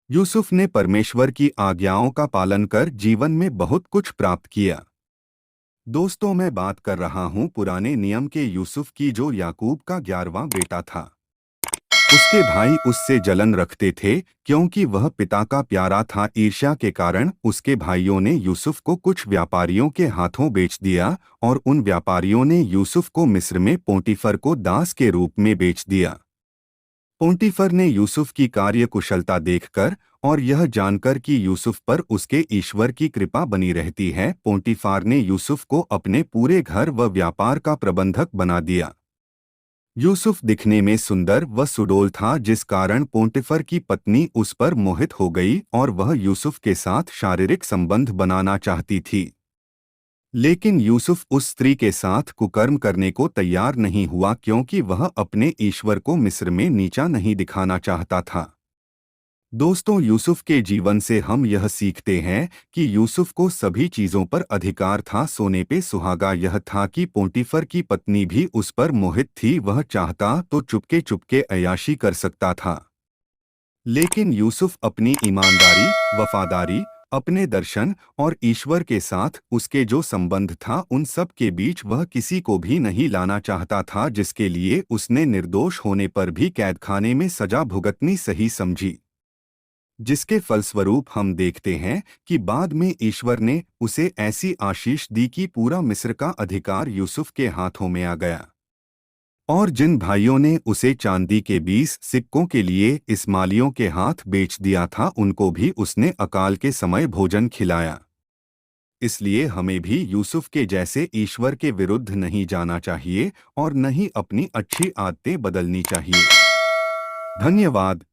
यूसुफ ने परमेश्वर की आज्ञाओं का पालन कर जीवन में बहुत कुछ प्राप्त किया। दोस्तों, मैं बात कर रहा हूँ पुराने नियम के यूसुफ की, जो याकूब का 11वां बेटा था। उसके भाई उससे जलन रखते थे क्योंकि वह पिता का प्यारा था। ईर्ष्या के कारण उसके भाइयों ने यूसुफ को कुछ व्यापारियों के हाथों बेच दिया और उन व्यापारियों ने यूसुफ को मिस्र में पोंटीफर को दास के रूप में बेच दिया। पोंटीफर ने यूसुफ की कार्यकुशलता देखकर और यह जानकर कि यूसुफ पर उसके ईश्वर की कृपा बनी रहती है, पोंटीफार ने यूसुफ को अपने पूरे घर व व्यापार का प्रबंधक बना दिया। यूसुफ दिखने में सुंदर व सुडौल था, जिस कारण पोंटीफर की पत्नी उस पर मोहित हो गई और वह यूसुफ के साथ शारीरिक संबंध बनाना चाहती थी। लेकिन यूसुफ उस स्त्री के साथ कुकर्म करने को तैयार नहीं हुआ, क्योंकि वह अपने ईश्वर को मिस्र में नीचा नहीं दिखाना चाहता था। दोस्तों, यूसुफ के जीवन से हम यह सीखते हैं कि यूसुफ को सभी चीजों पर अधिकार था। सोने पे सुहागा यह था कि पोंटीफर की पत्नी भी उस पर मोहित थी। वह चाहता तो चुपके चुपके अय्याशी कर सकता था, लेकिन यूसुफ अपनी ईमानदारी, वफादारी, अपने दर्शन और ईश्वर के साथ उसके जो संबंध था, उन सब के बीच वह किसी को भी नहीं लाना चाहता था, जिसके लिए उसने निर्दोष होने पर भी कैदखाने में सजा भुगतनी सही समझी। जिसके फलस्वरूप हम देखते हैं कि बाद में ईश्वर ने उसे ऐसी आशीष दी कि पूरा मिस्र का अधिकार यूसुफ के हाथों में आ गया। और जिन भाइयों ने उसे चांदी के 20 सिक्कों के लिए इस्माइलियों के हाथ बेच दिया था, उनको भी उसने अकाल के समय भोजन खिलाया। इसलिए हमें भी यूसुफ के जैसे ईश्वर के विरुद्ध नहीं जाना चाहिए और न ही अपनी अच्छी आदतें बदलनी चाहिए। धन्यवाद।